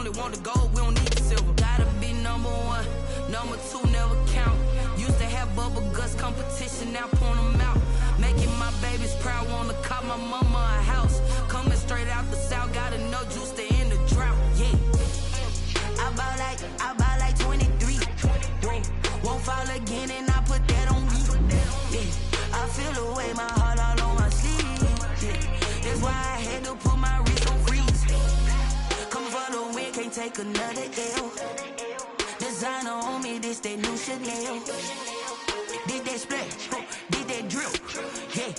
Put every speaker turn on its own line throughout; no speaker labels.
only want the gold, we don't need the silver. Gotta be number one, number two never count. Used to have bubble guts competition, now point them out. Making my babies proud, wanna cop my mama a house. Coming straight out the south, gotta know juice to end the drought. Yeah, I bought like 23. Whoa. Won't fall again, and I put that on me. Yeah, I feel the way, my heart all on my sleeve. Yeah, that's why I had to put my wrist on freeze. Coming for the win, can't take another L. Designer on me, this that new Chanel. Did that splash, did that drill. Yeah,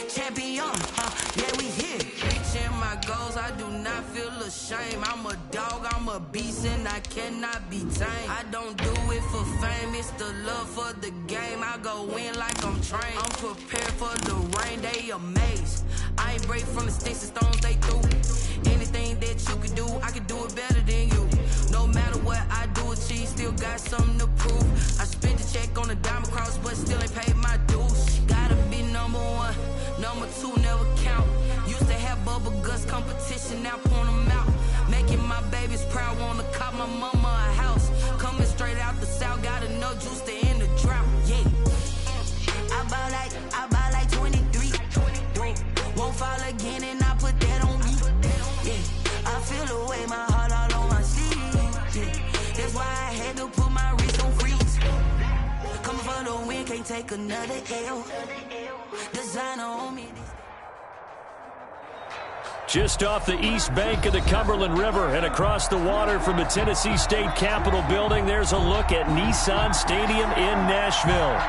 champion, yeah, we here. Reaching my goals, I do not feel ashamed. I'm a dog, I'm a beast, and I cannot be tamed. I don't do it for fame, it's the love for the game. I go in like I'm trained. I'm prepared for the rain, they amazed. I ain't break from the sticks and stones they threw. Anything that you can do, I can do it better than you. No matter what I do, achieve, still got something to prove. I spent the check on the diamond cross, but still ain't paid my dues. Gotta be number one, number two never count. Used to have bubble guts competition, now point them out. Making my babies proud, wanna cop my mama a house. Coming straight out the south, gotta know juice to end the drought. Yeah, I bought like 23. Won't fall again, and I put that on me. Yeah, I feel the way, my heart all on my sleeve. Yeah, that's why I had to put my wrist on freeze. Coming for the win, can't take another L. Designer on me.
Just off the east bank of the Cumberland River and across the water from the Tennessee State Capitol building, there's a look at Nissan Stadium in Nashville.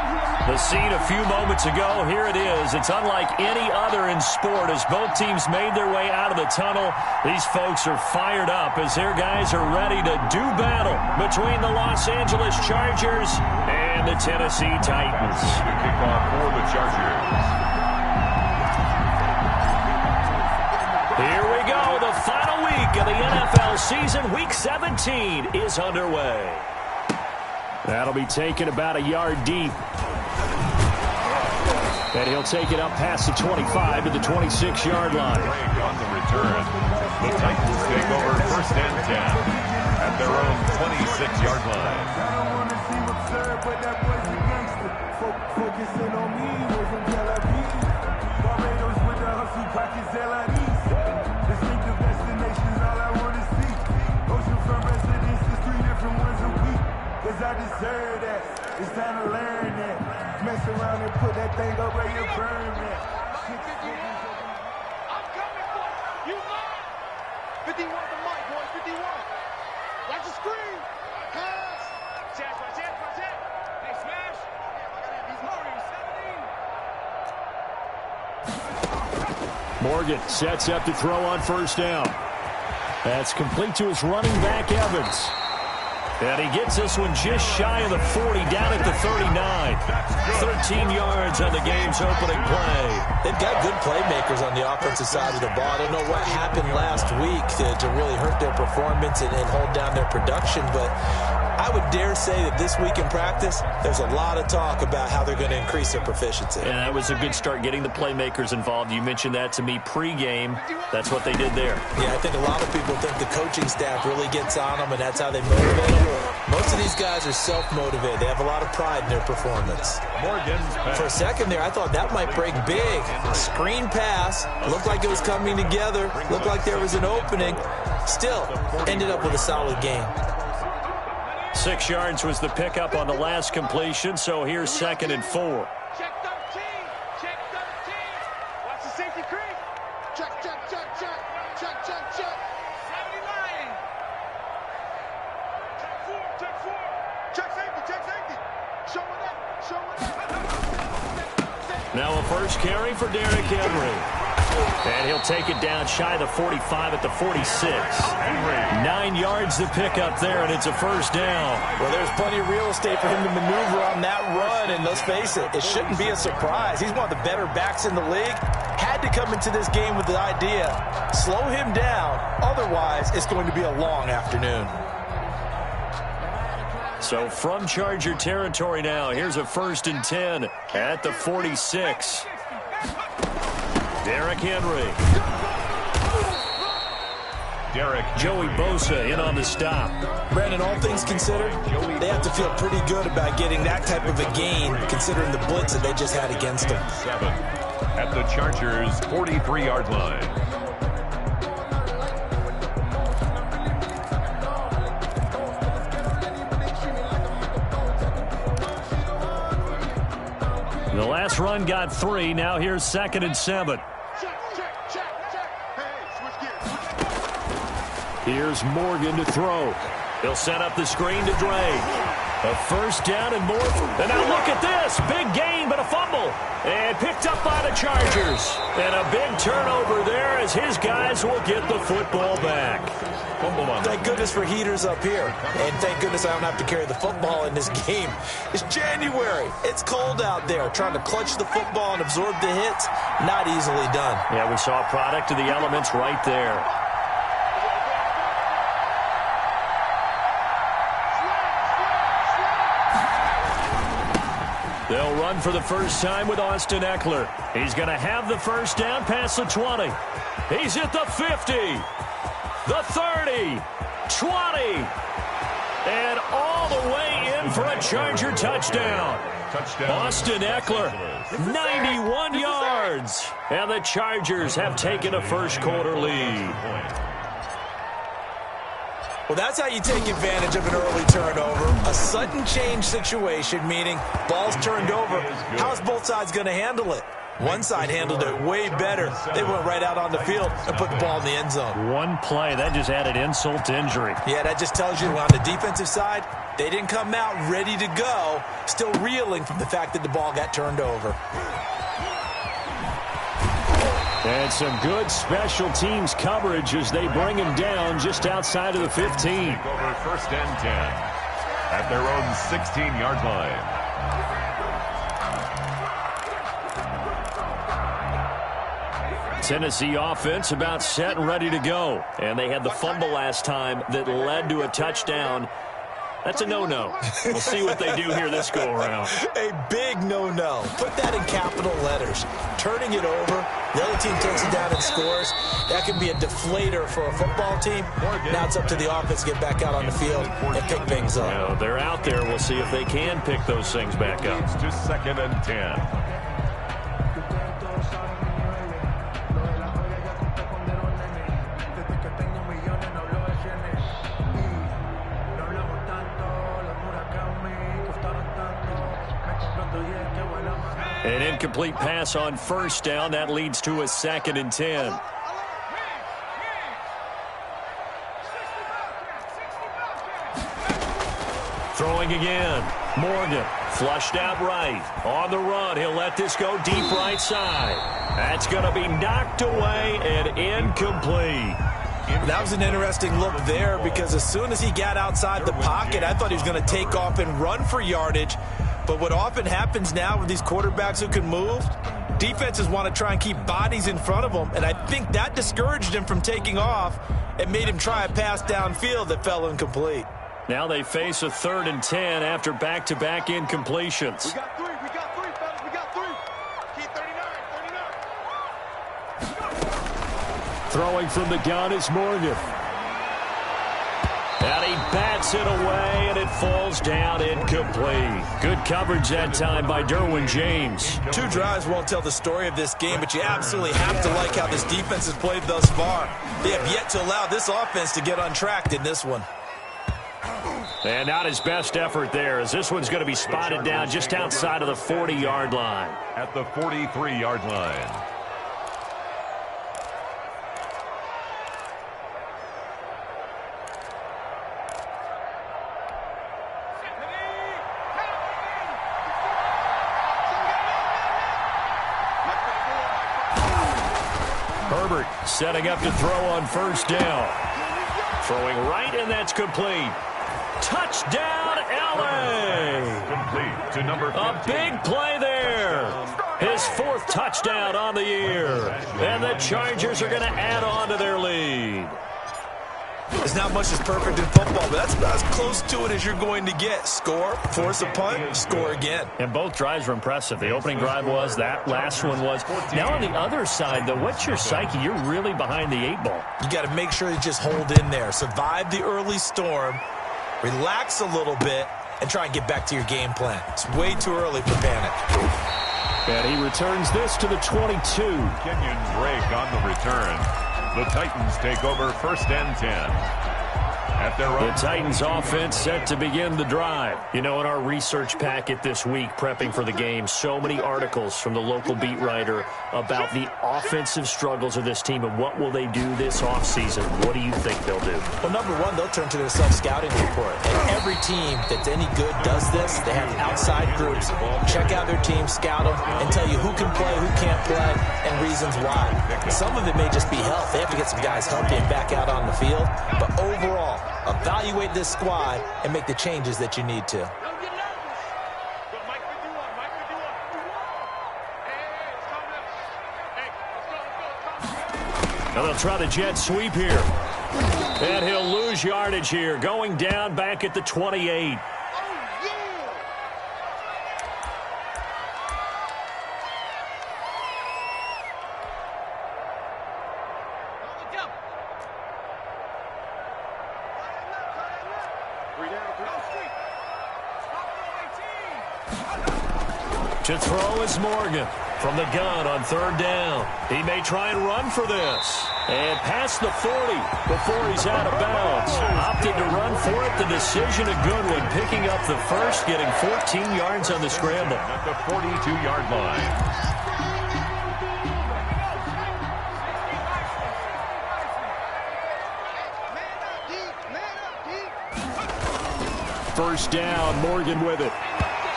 The scene a few moments ago, here it is. It's unlike any other in sport as both teams made their way out of the tunnel. These folks are fired up as their guys are ready to do battle between the Los Angeles Chargers and the Tennessee Titans.
The kickoff for the Chargers.
Here we go. The final week of the NFL season. Week 17 is underway. That'll be taken about a yard deep. And he'll take it up past the 25 to the 26-yard line.
On the return, the Titans take over first and 10 at their own 26-yard line.
I don't want to seem absurd, but that boy's a gangster. Focusing on me wasn't Tel Aviv. Barbados with the hustle, pockets LIDs. Distinctive destinations, all I want to see. Oceanfront residences, 3 different ones a week. Cause I deserve that. It's time to learn that. Mess around and put that thing up where you burn that.
I'm coming for you. You mine. 51 the mic, boy. 51. Watch the screen. Pass. Watch it. Hey, smash. He's hurrying. 17.
Morgan sets up to throw on first down. That's complete to his running back, Evans. And he gets this one just shy of the 40, down at the 39. 13 yards on the game's opening play.
They've got good playmakers on the offensive side of the ball. I don't know what happened last week to really hurt their performance and hold down their production, but I would dare say that this week in practice, there's a lot of talk about how they're going to increase their proficiency.
And that was a good start, getting the playmakers involved. You mentioned that to me pregame. That's what they did there.
Yeah, I think a lot of people think the coaching staff really gets on them, and that's how they motivate them. Most of these guys are self-motivated. They have a lot of pride in their performance. For a second there, I thought that might break big. Screen pass. Looked like it was coming together. Looked like there was an opening. Still, ended up with a solid game.
6 yards was the pickup on the last completion, so here's 2nd and 4.
Check 13. Check 13. Watch the safety creep. Check. 79. Check 4. Check safety. Show it up.
Now a first carry for Derrick Henry. And he'll take it down shy of the 45 at the 46. 9 yards to pick up there, and it's a first down.
Well, there's plenty of real estate for him to maneuver on that run, and let's face it, it shouldn't be a surprise. He's one of the better backs in the league. Had to come into this game with the idea, slow him down, otherwise it's going to be a long afternoon.
So from Charger territory now, here's a 1st and 10 at the 46. Derrick Henry. Joey Bosa in on the stop.
Brandon, all things considered, they have to feel pretty good about getting that type of a gain, considering the blitz that they just had against them.
7 at the Chargers' 43-yard line.
The last run got 3. Now here's 2nd and 7. Here's Morgan to throw. He'll set up the screen to Dre. A first down and more. And now look at this. Big gain, but a fumble. And picked up by the Chargers. And a big turnover there as his guys will get the football back.
Thank goodness for heaters up here. And thank goodness I don't have to carry the football in this game. It's January. It's cold out there. Trying to clutch the football and absorb the hits, not easily done.
Yeah, we saw a product of the elements right there. They'll run for the first time with Austin Eckler. He's going to have the first down past the 20. He's at the 50. The 30, 20, and all the way in for a Charger touchdown. Austin Eckler, 91 yards. And the Chargers have taken a first-quarter lead.
Well, that's how you take advantage of an early turnover. A sudden change situation, meaning ball's turned over. How's both sides going to handle it? One side handled it way better. They went right out on the field and put the ball in the end zone.
One play, that just added insult to injury.
Yeah, that just tells you on the defensive side, they didn't come out ready to go, still reeling from the fact that the ball got turned over.
And some good special teams coverage as they bring him down just outside of the 15.
Over 1st and 10 at their own 16-yard line.
Tennessee offense about set and ready to go. And they had the fumble last time that led to a touchdown. That's a no-no. We'll see what they do here this go-around.
A big no-no. Put that in capital letters. Turning it over, the other team takes it down and scores. That can be a deflator for a football team. Now it's up to the offense to get back out on the field and pick things up.
You know, they're out there. We'll see if they can pick those things back up.
It's to 2nd and 10.
An incomplete pass on first down. That leads to a 2nd and 10. Throwing again. Morgan flushed out right. On the run. He'll let this go deep right side. That's going to be knocked away and incomplete.
That was an interesting look there because as soon as he got outside the pocket, I thought he was going to take off and run for yardage. But what often happens now with these quarterbacks who can move, defenses want to try and keep bodies in front of them, and I think that discouraged him from taking off and made him try a pass downfield that fell incomplete.
Now they face a 3rd and 10 after back-to-back incompletions.
We got 3, fellas, we got 3. Keep 39.
Throwing from the gun is Morgan. And he bats it away, and it falls down incomplete. Good coverage that time by Derwin James.
2 drives won't tell the story of this game, but you absolutely have to like how this defense has played thus far. They have yet to allow this offense to get untracked in this one.
And not his best effort there, as this one's going to be spotted down just outside of the 40-yard line.
At the 43-yard line.
Herbert setting up to throw on first down. Throwing right, and that's complete. Touchdown, L.A.
Complete to number 15.
A big play there. His 4th touchdown on the year. And the Chargers are going to add on to their lead.
There's not much that's perfect in football, but that's about as close to it as you're going to get. Score, force a punt, score again.
And both drives were impressive. The opening drive was, that last one was. Now on the other side, though, what's your psyche? You're really behind the 8-ball.
You got to make sure you just hold in there. Survive the early storm, relax a little bit, and try and get back to your game plan. It's way too early for panic.
And he returns this to the 22.
Kenyon Drake on the return. The Titans take over 1st and 10. At their own.
The Titans offense set to begin the drive. You know, in our research packet this week, prepping for the game, so many articles from the local beat writer about the offensive struggles of this team and what will they do this offseason. What do you think they'll do?
Well, number one, they'll turn to their self-scouting report. And every team that's any good does this. They have outside groups. Check out their team, scout them, and tell you who can play, who can't play, and reasons why. Some of it may just be health. They have to get some guys healthy and back out on the field. But overall, evaluate this squad and make the changes that you need to.
Now they'll try the jet sweep here. And he'll lose yardage here, going down back at the 28. To throw is Morgan from the gun on 3rd down. He may try and run for this. And past the 40 before he's out of bounds. Opted to run for it. The decision a good one. Picking up the first, getting 14 yards on the scramble.
At the 42-yard line.
First down, Morgan with it.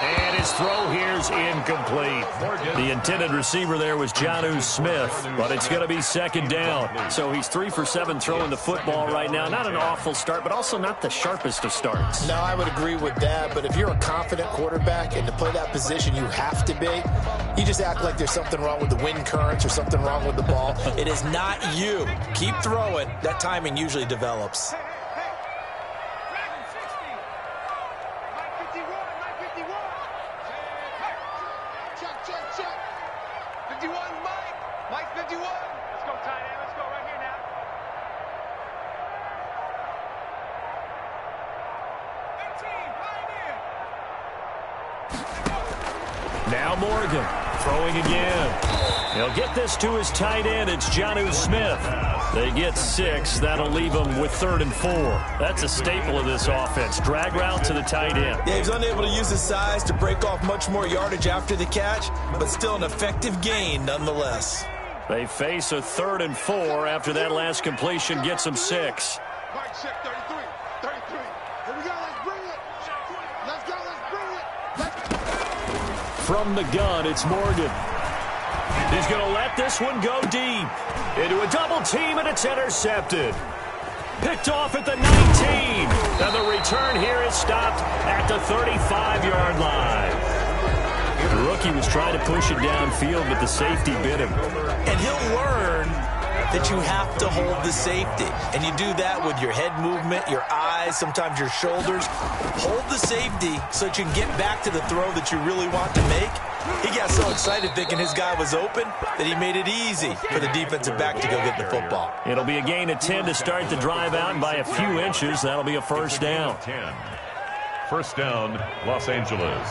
And his throw here's incomplete. The intended receiver there was Jonnu Smith, but it's going to be 2nd down. So he's 3 for 7 throwing the football right now. Not an awful start, but also not the sharpest of starts.
No, I would agree with that, but if you're a confident quarterback and to play that position you have to be, you just act like there's something wrong with the wind currents or something wrong with the ball. It is not you. Keep throwing. That timing usually develops.
Now Morgan throwing again. He'll get this to his tight end. It's Jonnu Smith. They get 6. That'll leave them with 3rd and 4. That's a staple of this offense. Drag route to the tight end.
Yeah, he's unable to use his size to break off much more yardage after the catch, but still an effective gain nonetheless.
They face a 3rd and 4 after that last completion gets them 6.
Mike, check 33. 33. Here we go. Let's bring it. Let's go. Let's bring it.
From the gun, it's Morgan. He's going to let this one go deep. Into a double team, and it's intercepted. Picked off at the 19. And the return here is stopped at the 35-yard line. The rookie was trying to push it downfield, but the safety bit him.
And he'll learn that you have to hold the safety. And you do that with your head movement, your eyes, sometimes your shoulders. Hold the safety so that you can get back to the throw that you really want to make. He got so excited thinking his guy was open that he made it easy for the defensive back to go get the football.
It'll be a gain of 10 to start the drive out, and by a few inches, that'll be a 1st down.
10. 1st down, Los Angeles.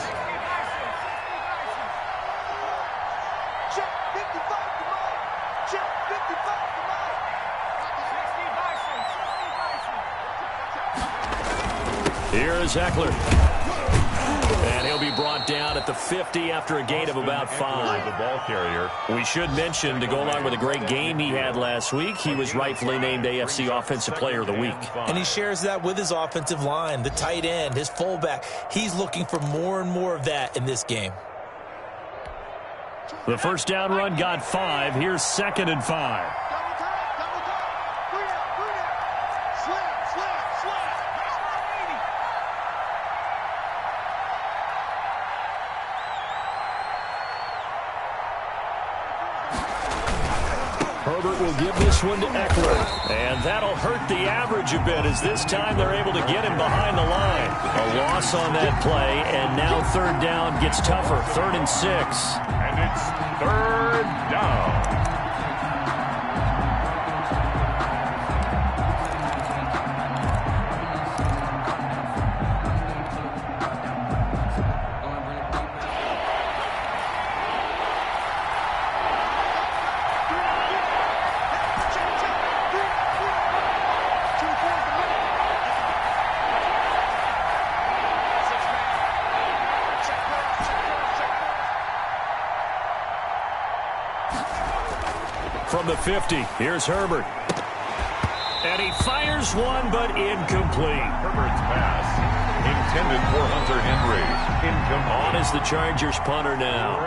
Here is Eckler. And he'll be brought down at the 50 after a gain of about 5.
The ball carrier.
We should mention, to go along with a great game he had last week, he was rightfully named AFC Offensive Player of the Week.
And he shares that with his offensive line, the tight end, his fullback. He's looking for more and more of that in this game.
The 1st down run got 5. Here's 2nd and 5. Herbert will give this one to Eckler. And that'll hurt the average a bit as this time they're able to get him behind the line. A loss on that play, and now third down gets tougher. 3rd and 6.
And it's 3rd down.
From the 50, here's Herbert. And he fires one, but incomplete.
Herbert's pass intended for Hunter Henry. Incomplete.
On is the Chargers punter now.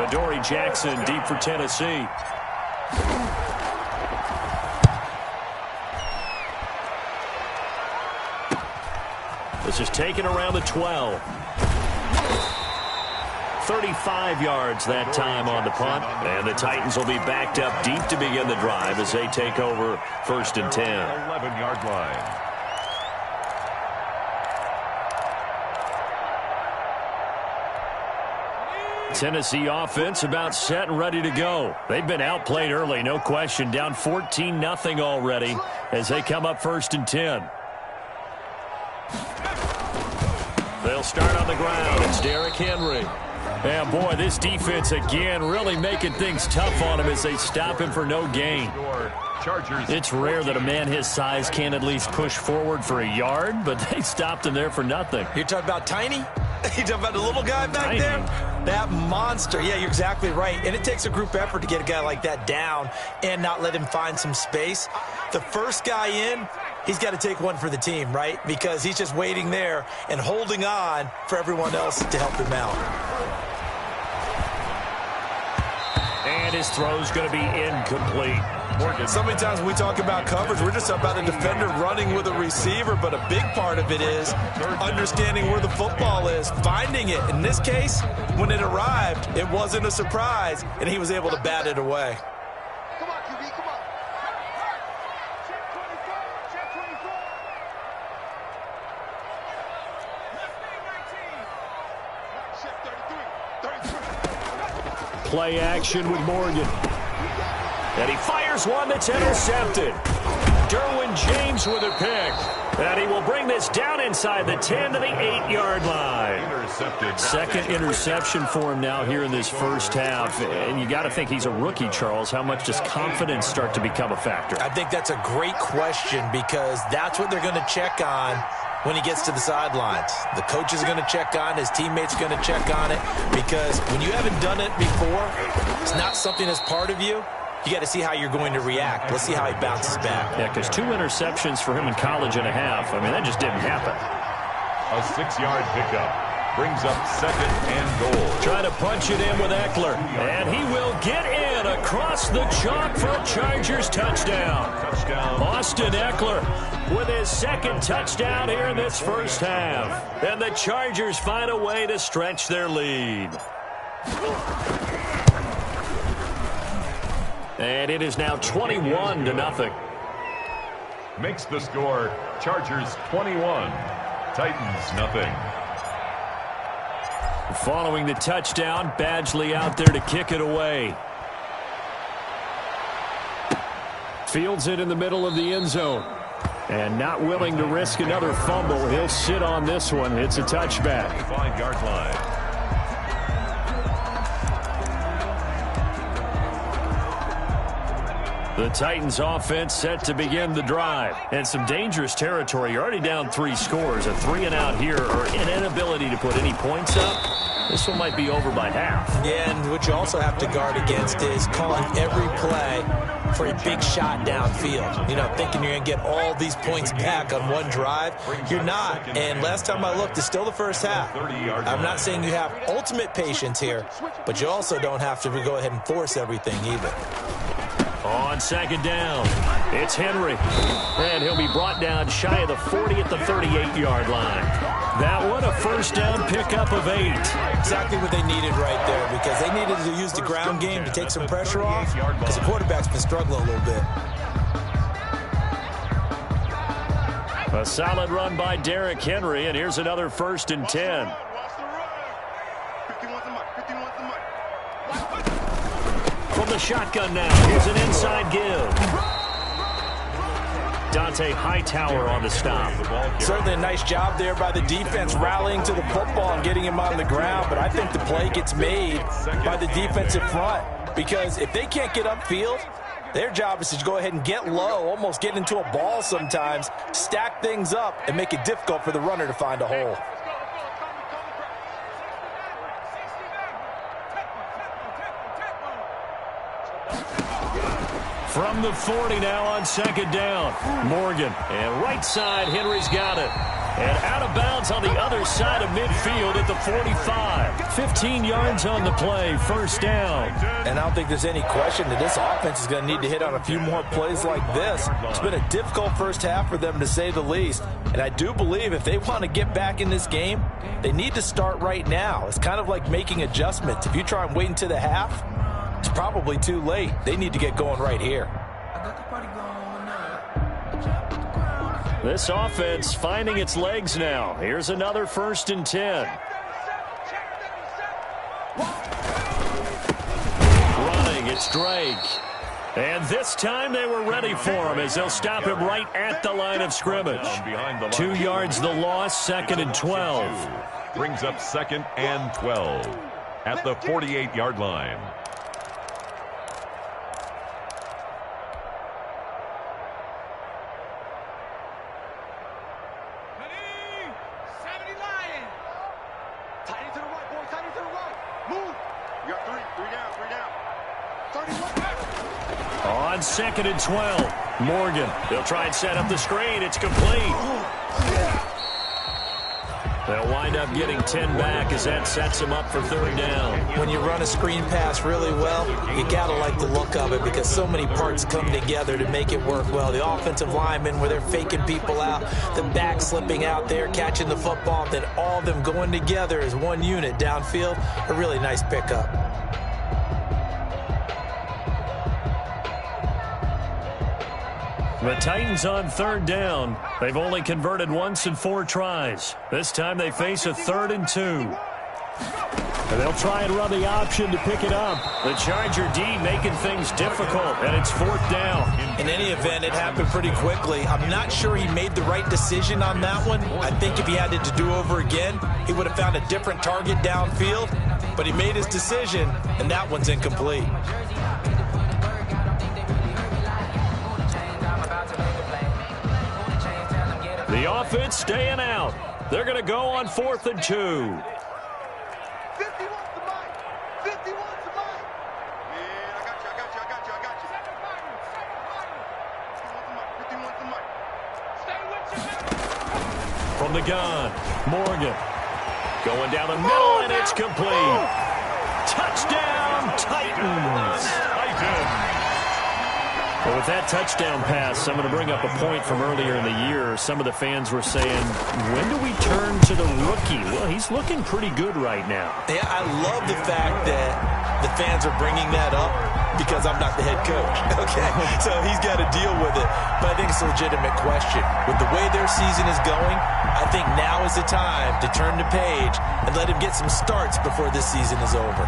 Adoree Jackson deep for Tennessee. This is taken around the 12. 35 yards that time on the punt. And the Titans will be backed up deep to begin the drive as they take over 1st and 10.
11-yard line.
Tennessee offense about set and ready to go. They've been outplayed early, no question. Down 14-0 already as they come up 1st and 10. They'll start on the ground. It's Derrick Henry. And, boy, this defense, again, really making things tough on him as they stop him for no gain. It's rare that a man his size can at least push forward for a yard, but they stopped him there for nothing.
You're talking about Tiny? You're talking about the little guy back there? That monster. Yeah, you're exactly right. And it takes a group effort to get a guy like that down and not let him find some space. The first guy in, he's got to take one for the team, right? Because he's just waiting there and holding on for everyone else to help him out.
And his throw's going to be incomplete.
So many times when we talk about coverage, we're just about a defender running with a receiver, but a big part of it is understanding where the football is, finding it. In this case, when it arrived, it wasn't a surprise, and he was able to bat it away.
Come on, QB, come on. Check 24, check 24. Check 33, 33.
Play action with Morgan. And he fires one that's intercepted. Derwin James with a pick. And he will bring this down inside the 10 to the 8-yard line.
Intercepted.
Second interception for him now here in this first half. And you got to think he's a rookie, Charles. How much does confidence start to become a factor?
I think that's a great question because that's what they're going to check on when he gets to the sidelines. The coach is going to check on, his teammates are going to check on it, because when you haven't done it before, it's not something that's part of you. You got to see how you're going to react. Let's see how he bounces back.
Yeah, because 2 interceptions for him in college and a half. I mean, that just didn't happen.
A 6-yard pickup brings up 2nd and goal.
Trying to punch it in with Eckler. And he will get in across the chalk for a Chargers touchdown. Austin Eckler with his 2nd touchdown here in this first half. And the Chargers find a way to stretch their lead. And it is now 21-0.
Makes the score Chargers 21, Titans nothing.
Following the touchdown, Badgley out there to kick it away. Fields it in the middle of the end zone. And not willing to risk another fumble. He'll sit on this one. It's a touchback.
5-yard line.
The Titans offense set to begin the drive. And some dangerous territory. You're already down 3 scores. A 3-and-out here, or an inability to put any points up. This one might be over by half.
Yeah, and what you also have to guard against is calling every play for a big shot downfield. You know, thinking you're going to get all these points back on one drive. You're not. And last time I looked, it's still the first half. I'm not saying you have ultimate patience here, but you also don't have to go ahead and force everything either.
On 2nd down, it's Henry. And he'll be brought down shy of the 40 at the 38-yard line. That one a first down pickup of 8.
Exactly what they needed right there, because they needed to use the ground game to take some pressure off, because the quarterback's been struggling a little bit.
A solid run by Derrick Henry, and here's another 1st and 10. From the shotgun now, here's an inside give. Dante Hightower on the stop.
Certainly a nice job there by the defense rallying to the football and getting him on the ground, but I think the play gets made by the defensive front, because if they can't get upfield, their job is to go ahead and get low, almost get into a ball sometimes, stack things up, and make it difficult for the runner to find a hole.
From the 40 now on 2nd down. Morgan, and right side, Henry's got it. And out of bounds on the other side of midfield at the 45. 15 yards on the play, 1st down.
And I don't think there's any question that this offense is going to need to hit on a few more plays like this. It's been a difficult first half for them, to say the least. And I do believe if they want to get back in this game, they need to start right now. It's kind of like making adjustments. If you try and wait until the half, it's probably too late. They need to get going right here.
This offense finding its legs now. Here's another 1st and 10. Running, it's Drake. And this time they were ready for him, as they'll stop him right at the line of scrimmage. 2 yards the loss, 2nd and 12.
Brings up 2nd and 12 at the 48-yard line.
On 2nd and 12, Morgan. They'll try and set up the screen. It's complete. They'll wind up getting 10 back as that sets them up for 3rd down.
When you run a screen pass really well, you got to like the look of it, because so many parts come together to make it work well. The offensive linemen, where they're faking people out, the back slipping out there, catching the football, then all of them going together as one unit downfield. A really nice pickup.
The Titans on 3rd down. They've only converted once in 4 tries. This time they face a 3rd and 2. And they'll try and run the option to pick it up. The Charger D making things difficult, and it's 4th down.
In any event, it happened pretty quickly. I'm not sure he made the right decision on that one. I think if he had it to do over again, he would have found a different target downfield. But he made his decision, and that one's incomplete.
The offense staying out. They're going to go on 4th and 2.
50 wants the mic. 50 wants the mic. Yeah, I got you. 50 wants the mic. Stay with you.
From the gun, Morgan. Going down the middle, and it's complete. Touchdown, Titans. Well, with that touchdown pass, I'm going to bring up a point from earlier in the year. Some of the fans were saying, when do we turn to the rookie? Well, he's looking pretty good right now.
Yeah, I love the fact that the fans are bringing that up, because I'm not the head coach. Okay, so he's got to deal with it. But I think it's a legitimate question. With the way their season is going, I think now is the time to turn the page and let him get some starts before this season is over.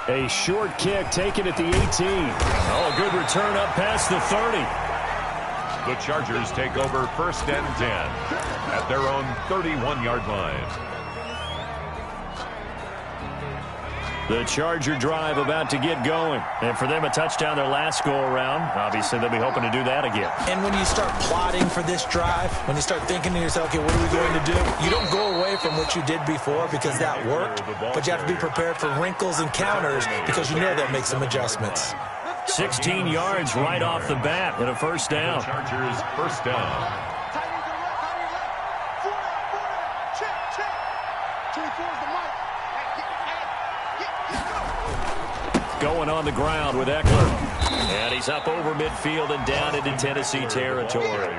A short kick taken at the 18. Oh, a good return up past the 30.
The Chargers take over 1st and 10 at their own 31-yard line.
The Charger drive about to get going. And for them, a touchdown their last go-around. Obviously, they'll be hoping to do that again.
And when you start plotting for this drive, when you start thinking to yourself, okay, what are we going to do? You don't go away from what you did before, because that worked. But you have to be prepared for wrinkles and counters, because you know they'll make some adjustments.
16 yards right off the bat and a 1st down.
Chargers 1st down.
Going on the ground with Eckler. And he's up over midfield and down into Tennessee territory.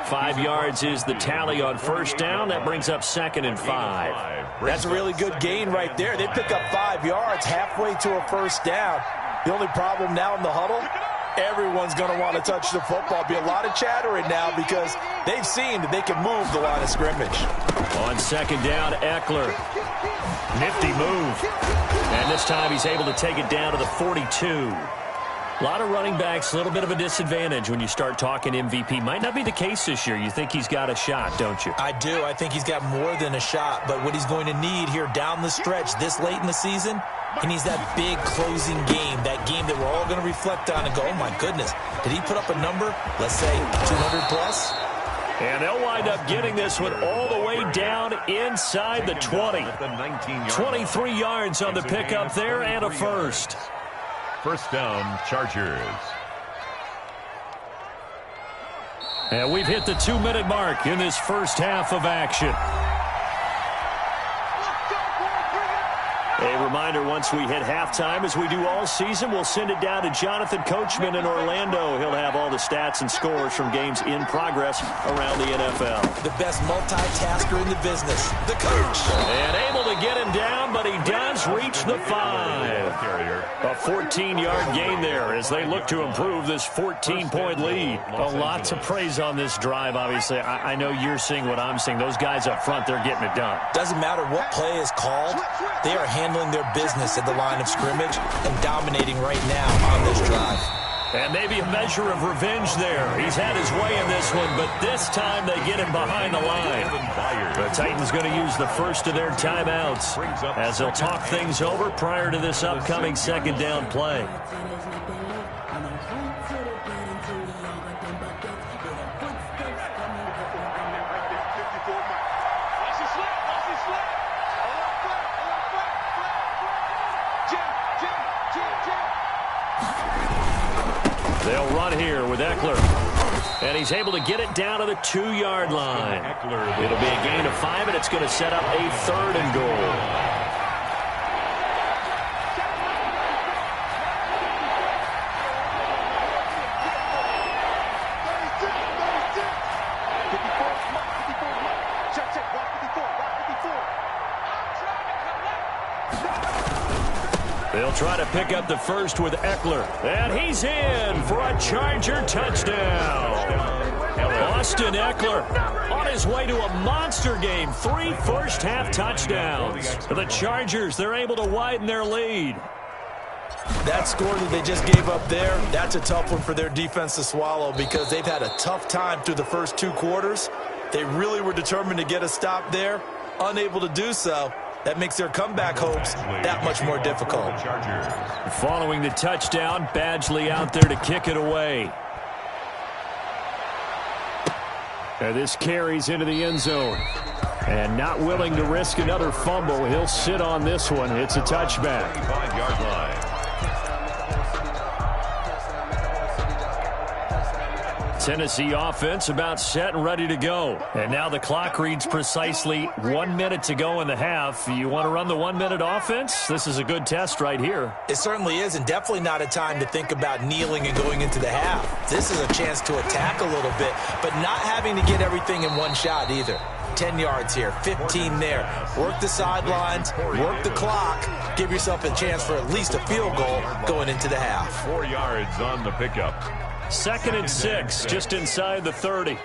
5 yards is the tally on first down. That brings up 2nd and 5.
That's a really good gain right there. They pick up 5 yards halfway to a first down. The only problem now in the huddle, everyone's going to want to touch the football. Be a lot of chattering now because they've seen that they can move the line of scrimmage.
On 2nd down, Eckler. Nifty move. And this time he's able to take it down to the 42. A lot of running backs, a little bit of a disadvantage when you start talking MVP. Might not be the case this year. You think he's got a shot, don't you?
I do. I think he's got more than a shot. But what he's going to need here down the stretch this late in the season, he needs that big closing game, that game that we're all going to reflect on and go, oh, my goodness, did he put up a number, let's say, 200 plus?
And they'll wind up getting this one all the way down inside the 20. 23 yards on the pickup there and a first.
First down, Chargers.
And we've hit the 2-minute mark in this first half of action. A reminder, once we hit halftime, as we do all season, we'll send it down to Jonathan Coachman in Orlando. He'll have all the stats and scores from games in progress around the NFL.
The best multitasker in the business, the coach.
And able to get him down, but he does reach the 5. A 14-yard gain there as they look to improve this 14-point lead. A lot to praise on this drive, obviously. I know you're seeing what I'm seeing. Those guys up front, they're getting it done.
Doesn't matter what play is called. They are handling their business at the line of scrimmage and dominating right now on this drive.
And maybe a measure of revenge there. He's had his way in this one, but this time they get him behind the line. The Titans going to use the first of their timeouts as they'll talk things over prior to this upcoming 2nd down play. They'll run here with Eckler. And he's able to get it down to the 2-yard line. It'll be a gain of 5, and it's going to set up a 3rd and goal. They'll try to pick up the first with Eckler. And he's in for a Charger touchdown. Austin Eckler on his way to a monster game. 3 first-half touchdowns. The Chargers, they're able to widen their lead.
That score that they just gave up there, that's a tough one for their defense to swallow because they've had a tough time through the first 2 quarters. They really were determined to get a stop there, unable to do so. That makes their comeback hopes that much more difficult.
Following the touchdown, Badgley out there to kick it away. And this carries into the end zone. And not willing to risk another fumble, he'll sit on this one. It's a touchback.
5-yard line.
Tennessee offense about set and ready to go. And now the clock reads precisely 1 minute to go in the half. You want to run the 1-minute offense? This is a good test right here.
It certainly is, and definitely not a time to think about kneeling and going into the half. This is a chance to attack a little bit, but not having to get everything in one shot either. 10 yards here, 15 there. Work the sidelines, work the clock. Give yourself a chance for at least a field goal going into the half.
4 yards on the pickup.
2nd and 6, just inside the 30.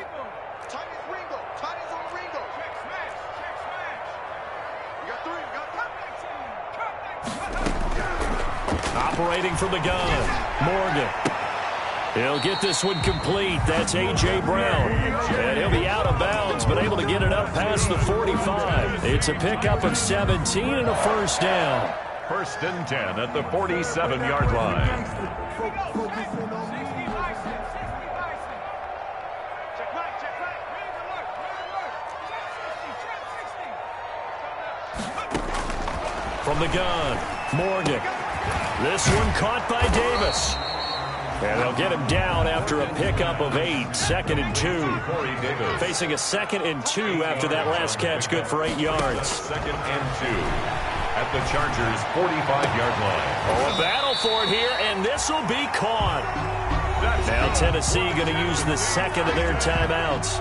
Operating from the gun, Morgan. He'll get this one complete. That's A.J. Brown. And he'll be out of bounds, but able to get it up past the 45. It's a pickup of 17 and a first down.
1st and 10 at the 47-yard line.
From the gun, Morgan. This one caught by Davis. And they'll get him down after a pickup of 8. 2nd and 2. Facing a 2nd and 2 after that last catch, good for 8 yards.
2nd and 2. at the Chargers' 45-yard line.
Oh, a battle for it here, and this will be caught. Now Tennessee going to use the second of their timeouts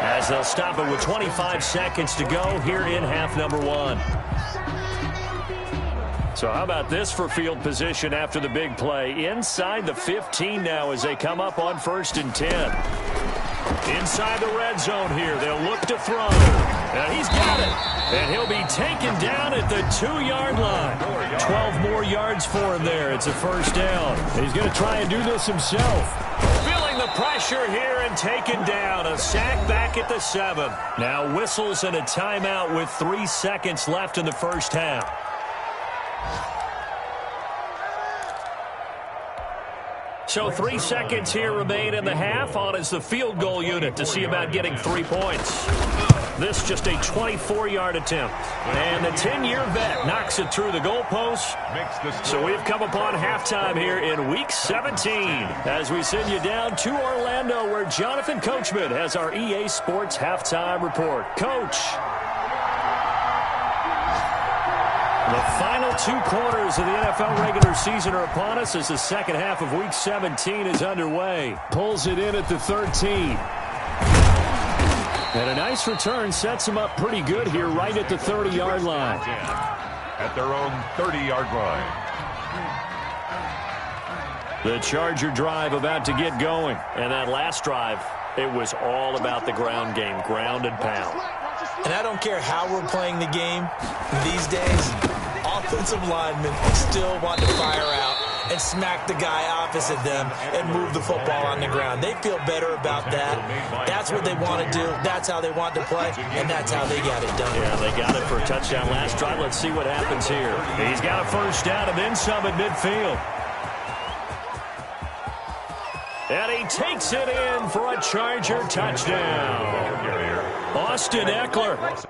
as they'll stop it with 25 seconds to go here in half number 1. So how about this for field position after the big play? Inside the 15 now as they come up on 1st and 10. Inside the red zone here. They'll look to throw. Now he's got it. And he'll be taken down at the 2-yard line. 12 more yards for him there. It's a first down. He's going to try and do this himself. Feeling the pressure here and taken down. A sack back at the 7. Now whistles and a timeout with 3 seconds left in the first half. So 3 seconds here remain in the half. On is the field goal unit to see about getting 3 points. This just a 24-yard attempt. And the 10-year vet knocks it through the goalpost. So we've come upon halftime here in Week 17 as we send you down to Orlando where Jonathan Coachman has our EA Sports Halftime Report. Coach. The final 2 quarters of the NFL regular season are upon us as the second half of Week 17 is underway. Pulls it in at the 13. And a nice return sets him up pretty good here right at the 30-yard line.
At their own 30-yard line.
The Charger drive about to get going. And that last drive, it was all about the ground game, ground and pound.
And I don't care how we're playing the game these days, offensive linemen still want to fire out and smack the guy opposite them and move the football on the ground. They feel better about that. That's what they want to do. That's how they want to play, and that's how they got it done.
Yeah, they got it for a touchdown last drive. Let's see what happens here. He's got a first down and then some at midfield. And he takes it in for a Charger touchdown. Austin Eckler.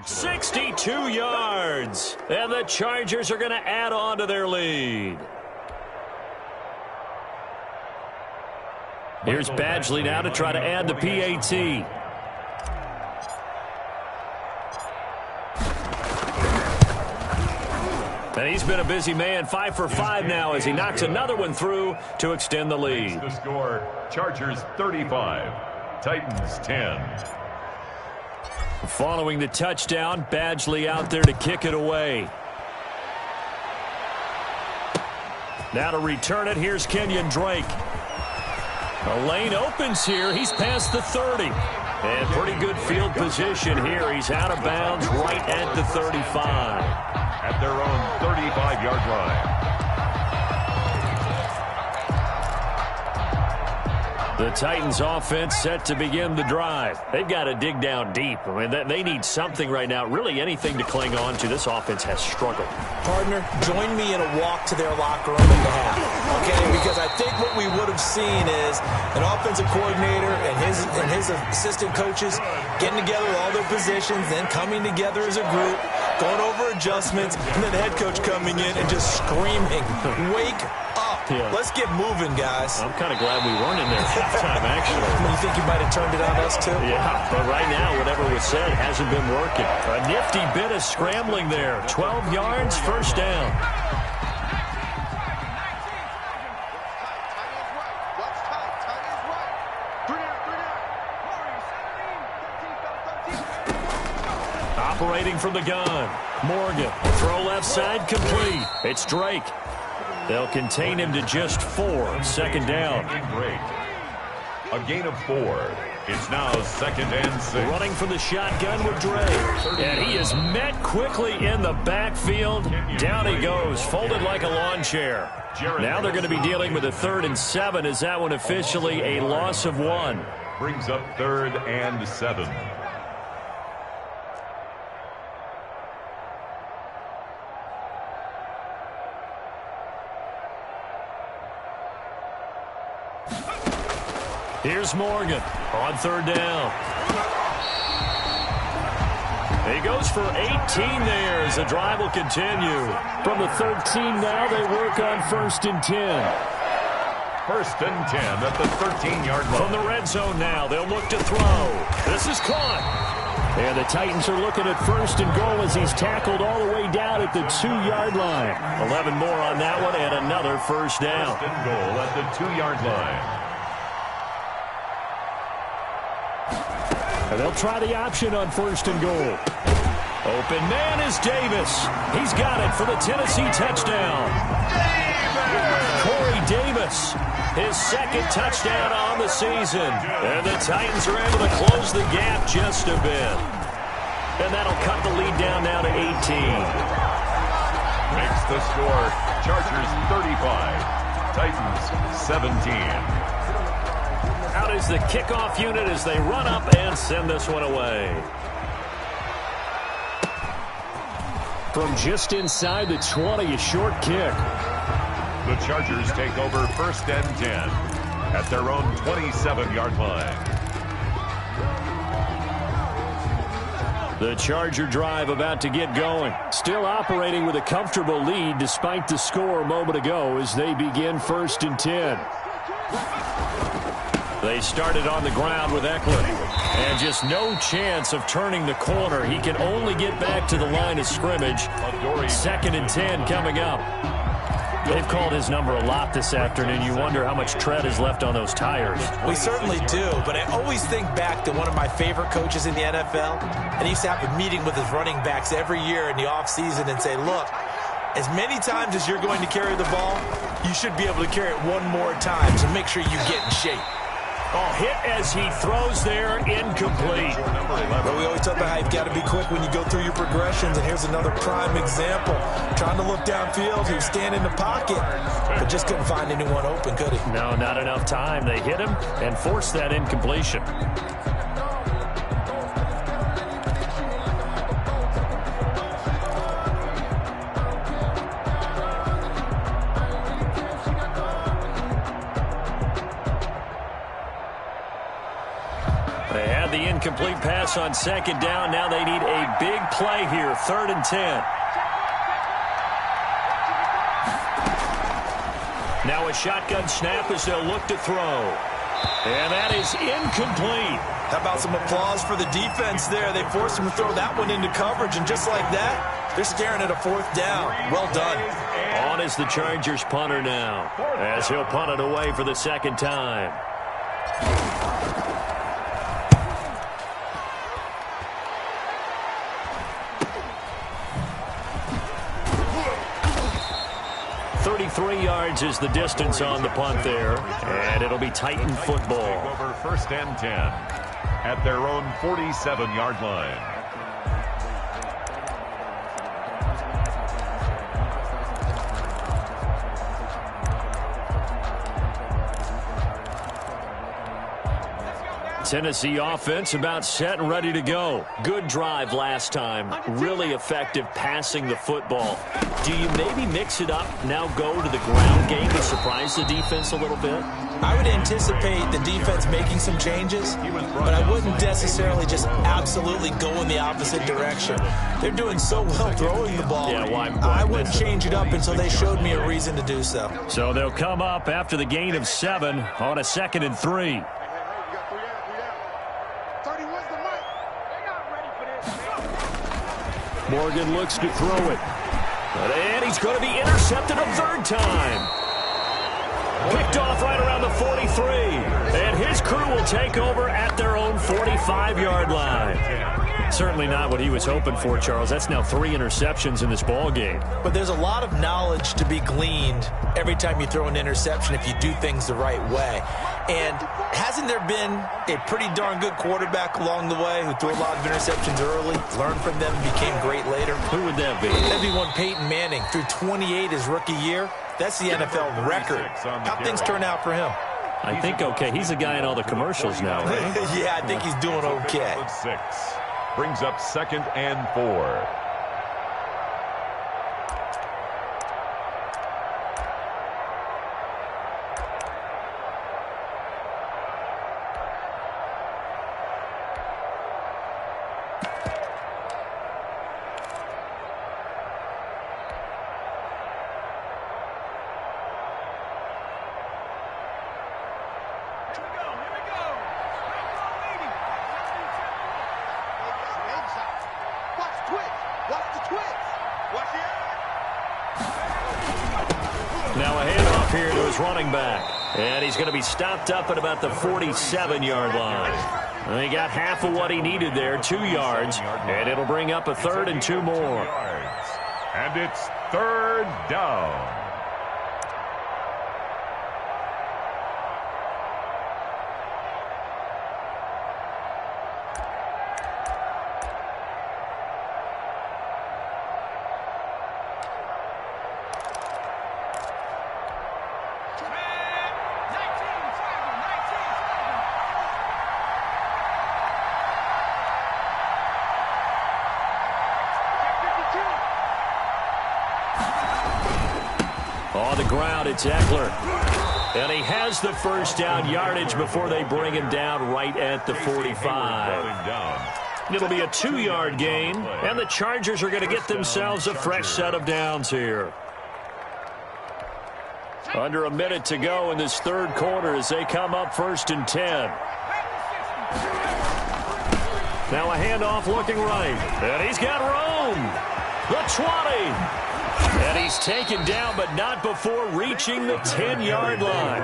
.62 yards. And the Chargers are going to add on to their lead. Here's Badgley now to try to add the PAT. And he's been a busy man, 5 for 5 now as he knocks another one through to extend the lead.
The score, Chargers 35, Titans 10.
Following the touchdown, Badgley out there to kick it away. Now to return it, here's Kenyon Drake. The lane opens here. He's past the 30. And pretty good field position here. He's out of bounds right at the 35.
At their own 35-yard line.
The Titans offense set to begin the drive. They've got to dig down deep. I mean, they need something right now, really anything to cling on to. This offense has struggled.
Partner, join me in a walk to their locker room in the half, okay? Because I think what we would have seen is an offensive coordinator and his assistant coaches getting together with all their positions, then coming together as a group, going over adjustments, and then the head coach coming in and just screaming, wake up. Yeah. Let's get moving, guys.
I'm kind of glad we weren't in there at halftime, actually.
You think you might have turned it on us, too?
Yeah, but right now, whatever was said hasn't been working. A nifty bit of scrambling there. 12 yards, first down. Operating from the gun. Morgan, throw left side complete. It's Drake. They'll contain him to just 4. Second down.
Great. A gain of 4. It's now 2nd and 6.
Running from the shotgun with Drake. And he is met quickly in the backfield. Down he goes, folded like a lawn chair. Now they're going to be dealing with a 3rd and 7. Is that one officially a loss of 1?
Brings up 3rd and 7.
Here's Morgan on 3rd down. He goes for 18 there as the drive will continue. From the 13 now, they work on 1st and 10.
1st and 10 at the 13-yard line.
From the red zone now, they'll look to throw. This is caught. And the Titans are looking at 1st and goal as he's tackled all the way down at the 2-yard line. 11 more on that one and another 1st down.
1st and goal at the 2-yard line.
And they'll try the option on 1st and goal. Open man is Davis. He's got it for the Tennessee touchdown. Corey Davis, his 2nd touchdown on the season. And the Titans are able to close the gap just a bit. And that'll cut the lead down now to 18.
Makes the score. Chargers 35. Titans 17.
Out is the kickoff unit as they run up and send this one away. From just inside the 20, a short kick.
The Chargers take over 1st and 10 at their own 27-yard line.
The Charger drive about to get going. Still operating with a comfortable lead despite the score a moment ago as they begin 1st and 10. They started on the ground with Eckler. And just no chance of turning the corner. He can only get back to the line of scrimmage. 2nd and 10 coming up. They've called his number a lot this afternoon. You wonder how much tread is left on those tires.
We certainly do, but I always think back to one of my favorite coaches in the NFL. And he used to have a meeting with his running backs every year in the offseason and say, look, as many times as you're going to carry the ball, you should be able to carry it one more time, so make sure you get in shape.
Oh, hit as he throws there, incomplete.
But we always talk about how you've got to be quick when you go through your progressions, and here's another prime example. Trying to look downfield, he was standing in the pocket, but just couldn't find anyone open, could he?
No, not enough time. They hit him and forced that incompletion. Incomplete pass on 2nd down. Now they need a big play here. 3rd and 10. Now a shotgun snap as they'll look to throw. And that is incomplete.
How about some applause for the defense there? They forced him to throw that one into coverage, and just like that, they're staring at a 4th down. Well done.
On is the Chargers punter now, as he'll punt it away for the 2nd time. Three yards is the distance on the punt there, and it'll be Titan football.
Take over 1st and 10 at their own 47-yard line.
Tennessee offense about set and ready to go. Good drive last time. Really effective passing the football. Do you maybe mix it up, now go to the ground game to surprise the defense a little bit?
I would anticipate the defense making some changes, but I wouldn't necessarily just absolutely go in the opposite direction. They're doing so well throwing the ball.
Yeah, why
I wouldn't change it up until they showed me a reason to do so.
So they'll come up after the gain of 7 on a 2nd and 3. Morgan looks to throw it. And he's going to be intercepted a 3rd time. Picked off right around the 43. And his crew will take over at their own 45-yard line. Certainly not what he was hoping for, Charles. That's now 3 interceptions in this ball game.
But there's a lot of knowledge to be gleaned every time you throw an interception if you do things the right way. And hasn't there been a pretty darn good quarterback along the way who threw a lot of interceptions early, learned from them, and became great later?
Who would that be?
That'd be one Peyton Manning. Threw 28 his rookie year. That's the NFL record. How'd things turn out for him?
I think okay. He's a guy in all the commercials now, right?
Yeah, I think he's doing okay.
6 brings up 2nd and 4.
Now a handoff here to his running back. And he's going to be stopped up at about the 47-yard line. And he got half of what he needed there, 2 yards. And it'll bring up a 3rd and 2 more.
And it's 3rd down.
On the ground, it's Eckler. And he has the first down yardage before they bring him down right at the 45. It'll be a 2-yard gain, and the Chargers are going to get themselves a fresh set of downs here. Under a minute to go in this 3rd quarter as they come up 1st and 10. Now a handoff looking right. And he's got room. The 20. And he's taken down, but not before reaching the 10-yard line.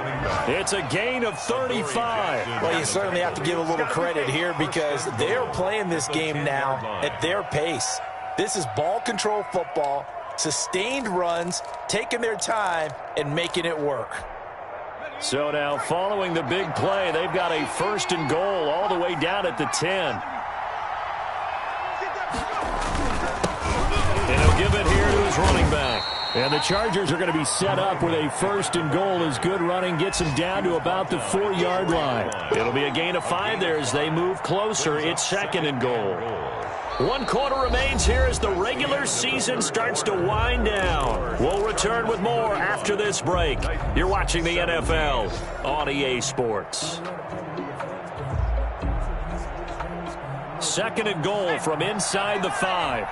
It's a gain of 35.
Well, you certainly have to give a little credit here because they're playing this game now at their pace. This is ball control football, sustained runs, taking their time, and making it work.
So now, following the big play, they've got a 1st and goal all the way down at the 10. And he'll give it here to his running back. And the Chargers are going to be set up with a 1st and goal as good running gets them down to about the 4-yard line. It'll be a gain of 5 there as they move closer. It's 2nd and goal. 1 quarter remains here as the regular season starts to wind down. We'll return with more after this break. You're watching the NFL on EA Sports. 2nd and goal from inside the 5.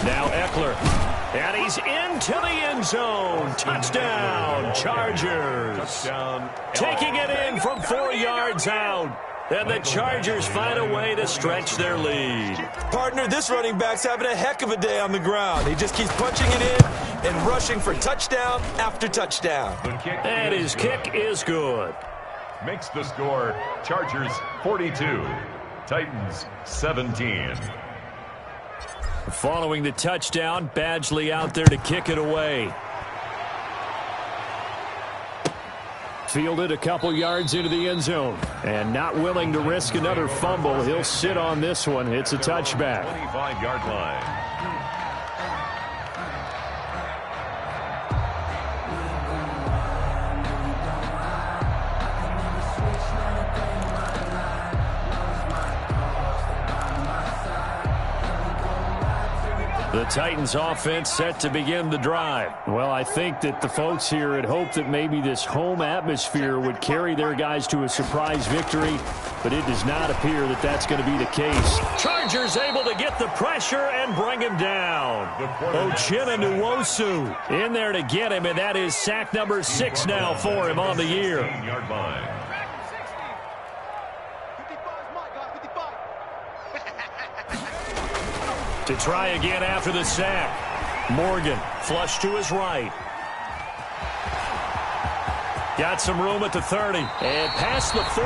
Now Eckler, and he's into the end zone. Touchdown, Chargers. Taking it in from 4 yards out. And the Chargers find a way to stretch their lead.
Partner, this running back's having a heck of a day on the ground. He just keeps punching it in and rushing for touchdown after touchdown.
And his kick is good.
Makes the score Chargers 42, Titans 17.
Following the touchdown, Badgley out there to kick it away. Fielded a couple yards into the end zone. And not willing to risk another fumble. He'll sit on this one. It's a touchback.
25-yard line.
The Titans offense set to begin the drive. Well, I think that the folks here had hoped that maybe this home atmosphere would carry their guys to a surprise victory, but it does not appear that that's going to be the case. Chargers able to get the pressure and bring him down. Uchenna Nwosu in there to get him, and that is sack number 6 now for him on the year.
15-yard line.
To try again after the sack. Morgan, flush to his right. Got some room at the 30. And past the 40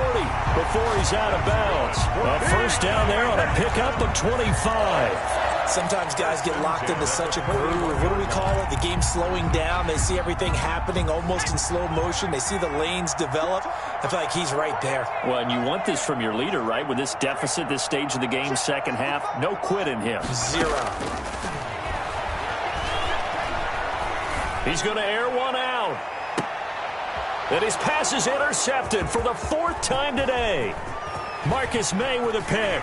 before he's out of bounds. A first down there on a pickup of 25.
Sometimes guys get locked into such a groove. What do we call it? The game's slowing down. They see everything happening almost in slow motion. They see the lanes develop. I feel like he's right there.
Well, and you want this from your leader, right? With this deficit, this stage of the game, second half, no quit in him.
Zero.
He's going to air one out. And his pass is intercepted for the 4th time today. Marcus May with a pick.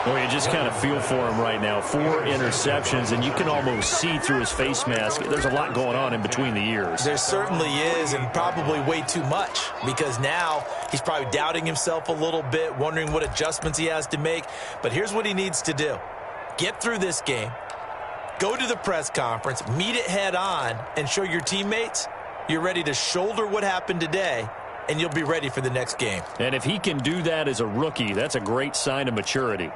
Oh, you just kind of feel for him right now. 4 interceptions, and you can almost see through his face mask. There's a lot going on in between the ears.
There certainly is, and probably way too much, because now he's probably doubting himself a little bit, wondering what adjustments he has to make. But here's what he needs to do. Get through this game, go to the press conference, meet it head on, and show your teammates you're ready to shoulder what happened today, and you'll be ready for the next game.
And if he can do that as a rookie, that's a great sign of maturity.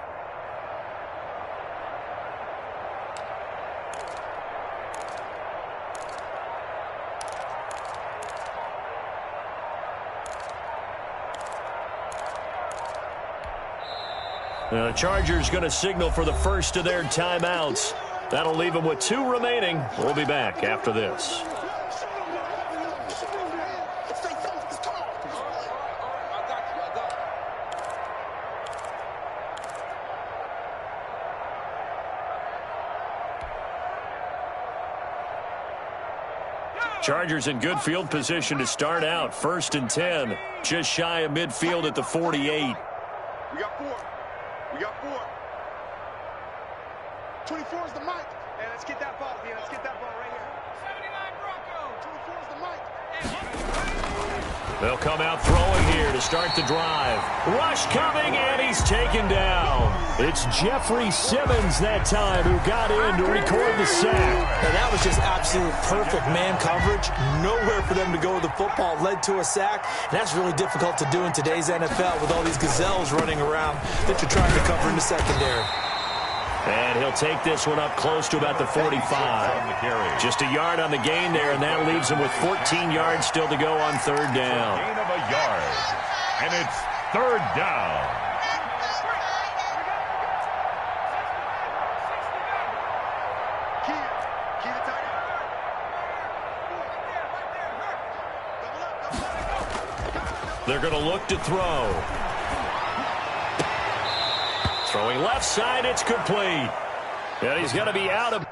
The Chargers going to signal for the first of their timeouts. That'll leave them with 2 remaining. We'll be back after this. Chargers in good field position to start out. 1st and 10. Just shy of midfield at the 48.
We got 4. We got 4. 24 is the mic. Hey, let's get that ball, man. Let's get that ball right here. 79 Bronco. 24 is the mic.
They'll come out throwing here to start the drive. Rush coming, and he's taken down. It's Jeffrey Simmons that time who got in to record the sack.
Now that was just absolute perfect man coverage. Nowhere for them to go with the football. Led to a sack. And that's really difficult to do in today's NFL with all these gazelles running around that you're trying to cover in the secondary.
And he'll take this one up close to about the 45. Just a yard on the gain there, and that leaves him with 14 yards still to go on 3rd down.
Gain of a yard, and it's 3rd down.
Key the tight end.
They're going to look to throw. Throwing left side, it's complete. And he's going to be out of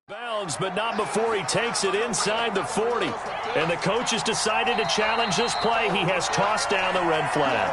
bounds, but not before he takes it inside the 40. And the coach has decided to challenge this play. He has tossed down the red flag.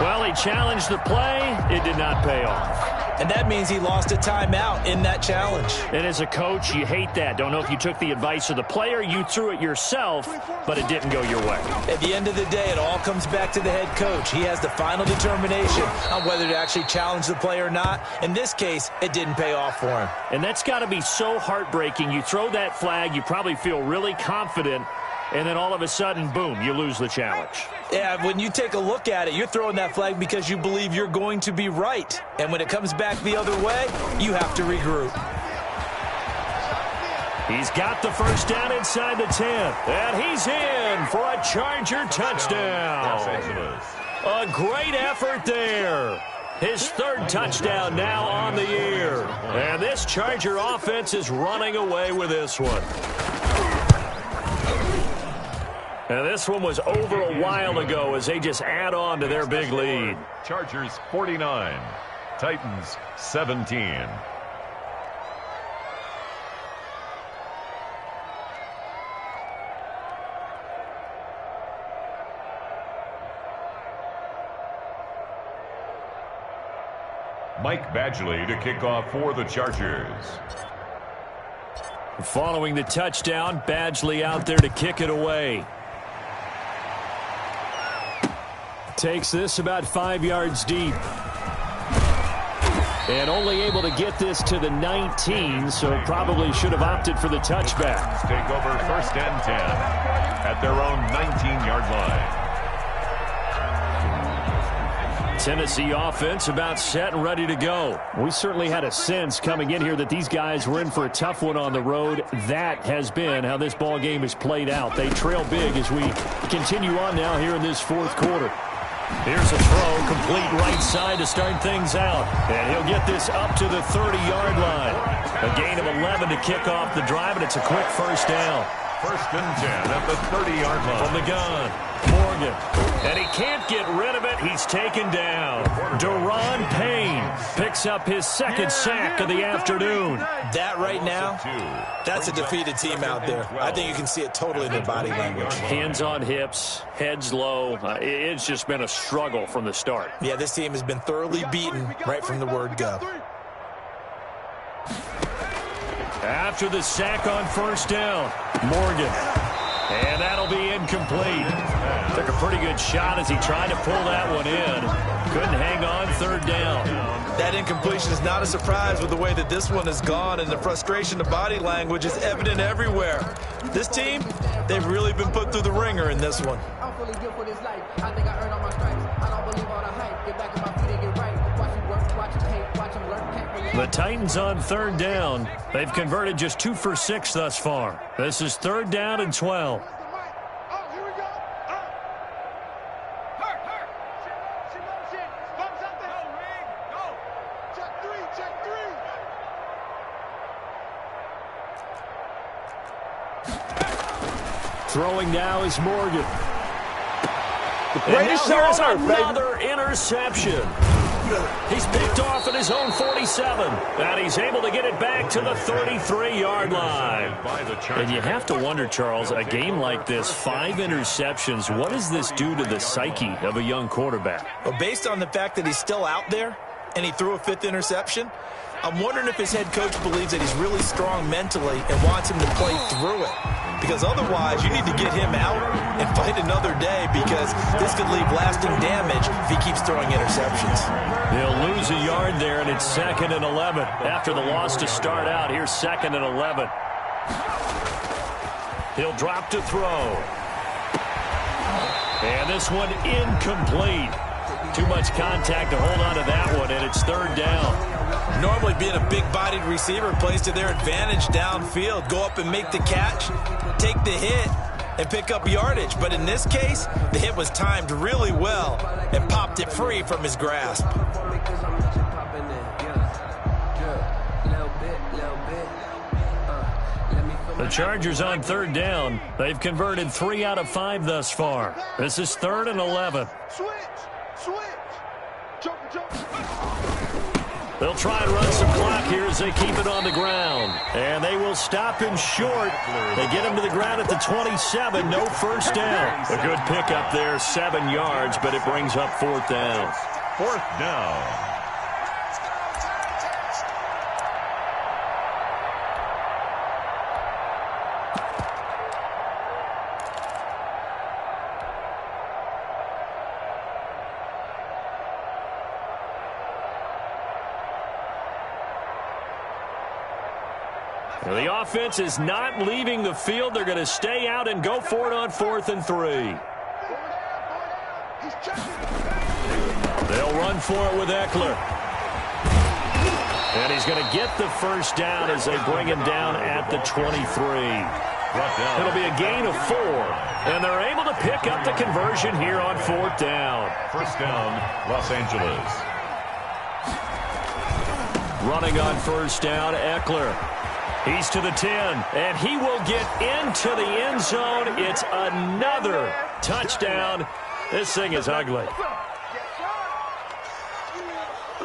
Well, he challenged the play. It did not pay off.
And that means he lost a timeout in that challenge.
And as a coach, you hate that. Don't know if you took the advice of the player, you threw it yourself, but it didn't go your way.
At the end of the day, it all comes back to the head coach. He has the final determination on whether to actually challenge the play or not. In this case, it didn't pay off for him.
And that's got to be so heartbreaking. You throw that flag, you probably feel really confident, and then all of a sudden, boom, you lose the challenge.
Yeah, when you take a look at it, you're throwing that flag because you believe you're going to be right. And when it comes back the other way, you have to regroup.
He's got the first down inside the 10. And he's in for a Charger touchdown. A great effort there. His 3rd touchdown now on the year. And this Charger offense is running away with this one. And this one was over a while ago as they just add on to their big lead.
Chargers 49, Titans 17. Mike Badgley to kick off for the Chargers.
Following the touchdown, Badgley out there to kick it away. Takes this about 5 yards deep. And only able to get this to the 19, so probably should have opted for the touchback.
Take over 1st and 10 at their own 19-yard line.
Tennessee offense about set and ready to go. We certainly had a sense coming in here that these guys were in for a tough one on the road. That has been how this ball game has played out. They trail big as we continue on now here in this 4th quarter. Here's a throw, complete right side to start things out. And he'll get this up to the 30-yard line. A gain of 11 to kick off the drive, and it's a quick 1st down.
1st and 10 at the 30-yard line.
From the gun, Morgan. And he can't get rid of it. He's taken down. Deron Payne picks up his 2nd sack of the afternoon.
That right now, that's a defeated team out there. I think you can see it totally in their body language.
Hands on hips, heads low. It's just been a struggle from the start.
Yeah, this team has been thoroughly beaten right from the word go.
After the sack on 1st down, Morgan. And that'll be incomplete. Took a pretty good shot as he tried to pull that one in. Couldn't hang on 3rd down.
That incompletion is not a surprise with the way that this one has gone, and the frustration of body language is evident everywhere. This team, they've really been put through the ringer in this one.
I'm fully good for this life. I think I earned all my stripes. I don't believe all the hype. Get back to my feet and get right. Watch him work, watch him hate, watch him learn.
The Titans on 3rd down. They've converted just 2 for 6 thus far. This is 3rd down and 12. Throwing now is Morgan. And now here's another interception. He's picked off at his own 47, and he's able to get it back to the 33-yard line. And you have to wonder, Charles, a game like this, 5 interceptions, what does this do to the psyche of a young quarterback?
Well, based on the fact that he's still out there and he threw a 5th interception, I'm wondering if his head coach believes that he's really strong mentally and wants him to play through it. Because otherwise, you need to get him out and fight another day, because this could leave lasting damage if he keeps throwing interceptions.
He'll lose a yard there, and it's 2nd and 11. After the loss to start out, here's 2nd and 11. He'll drop to throw. And this one incomplete. Too much contact to hold on to that one, and it's 3rd down.
Normally being a big-bodied receiver plays to their advantage downfield. Go up and make the catch, take the hit, and pick up yardage. But in this case, the hit was timed really well and popped it free from his grasp.
The Chargers on 3rd down. They've converted 3 out of 5 thus far. This is 3rd and 11. They'll try and run some clock here as they keep it on the ground. And they will stop him short. They get him to the ground at the 27. No 1st down. A good pickup there, 7 yards, but it brings up 4th down.
4th down.
The offense is not leaving the field. They're going to stay out and go for it on 4th and 3. They'll run for it with Eckler. And he's going to get the 1st down as they bring him down at the 23. It'll be a gain of 4. And they're able to pick up the conversion here on 4th down.
1st down, Los Angeles.
Running on 1st down, Eckler. He's to the 10, and he will get into the end zone. It's another touchdown. This thing is ugly.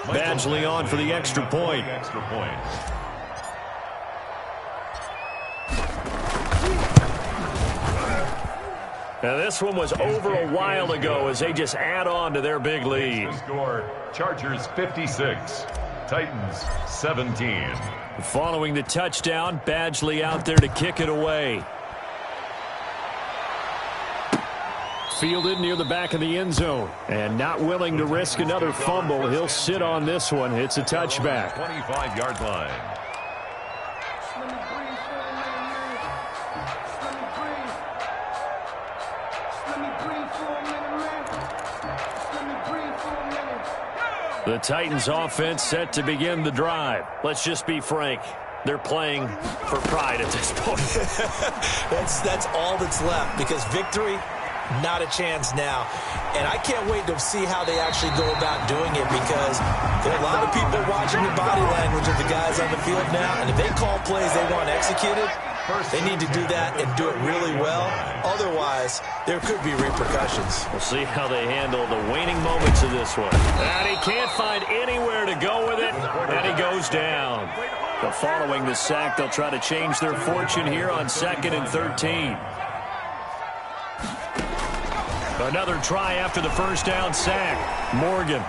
Badgley on for the extra point. Now this one was over a while ago as they just add on to their big lead.
The score, Chargers 56, Titans 17.
Following the touchdown, Badgley out there to kick it away. fielded near the back of the end zone. And not willing to risk another fumble, he'll sit on this one. It's a touchback.
25-yard line.
The Titans offense set to begin the drive. Let's just be frank. They're playing for pride at this point.
That's all that's left, because victory, not a chance now. And I can't wait to see how they actually go about doing it, because there are a lot of people watching the body language of the guys on the field now, and if they call plays they want executed, they need to do that and do it really well. Otherwise, there could be repercussions.
We'll see how they handle the waning moments of this one. And he can't find anywhere to go with it, and he goes down. But following the sack, they'll try to change their fortune here on 2nd and 13. Another try after the first down sack. Morgan.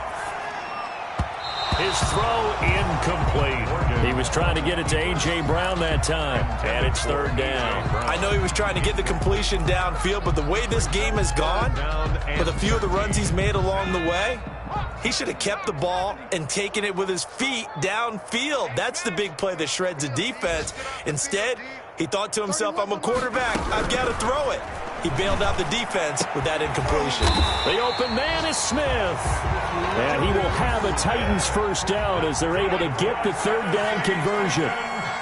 His throw incomplete. He was trying to get it to A.J. Brown that time, and it's 3rd down.
I know he was trying to get the completion downfield, but the way this game has gone, with a few of the runs he's made along the way, he should have kept the ball and taken it with his feet downfield. That's the big play that shreds a defense. Instead, he thought to himself, I'm a quarterback, I've got to throw it. He bailed out the defense with that incompletion.
The open man is Smith. And he will have a Titans first down as they're able to get the 3rd down conversion.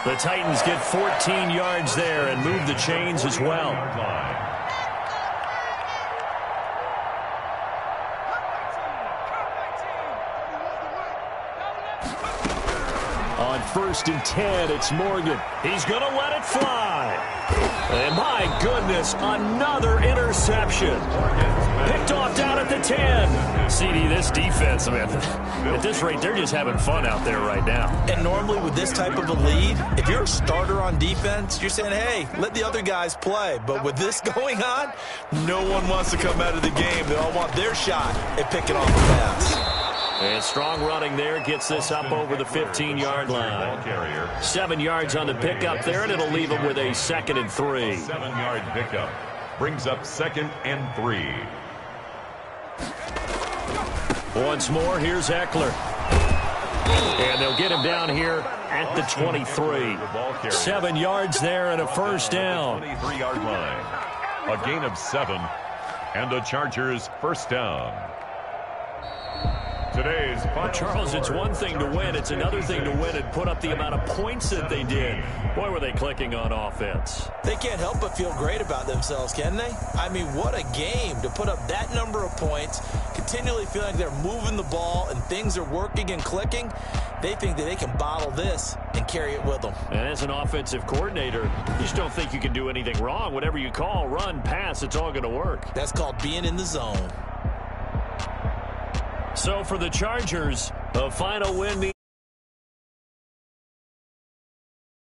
The Titans get 14 yards there and move the chains as well. On 1st and 10, it's Morgan. He's going to let it fly. And my goodness, another interception. Picked off down at the 10. CD, this defense, man, at this rate, they're just having fun out there right now.
And normally with this type of a lead, if you're a starter on defense, you're saying, hey, let the other guys play. But with this going on, no one wants to come out of the game. They all want their shot at picking off the pass.
And strong running there gets this up over the 15-yard line. 7 yards on the pickup there, and it'll leave him with a 2nd and 3.
7-yard pickup brings up 2nd and 3.
Once more, here's Eckler. And they'll get him down here at the 23. 7 yards there and a first down.
23-yard line. A gain of 7 and the Chargers first down. Today's final
Charles, it's one thing to win. It's another thing to win and put up the amount of points that they did. Boy, were they clicking on offense.
They can't help but feel great about themselves, can they? I mean, what a game to put up that number of points, continually feeling like they're moving the ball and things are working and clicking. They think that they can bottle this and carry it with them.
And as an offensive coordinator, you just don't think you can do anything wrong. Whatever you call, run, pass, it's all going to work.
That's called being in the zone.
So for the Chargers, a final win.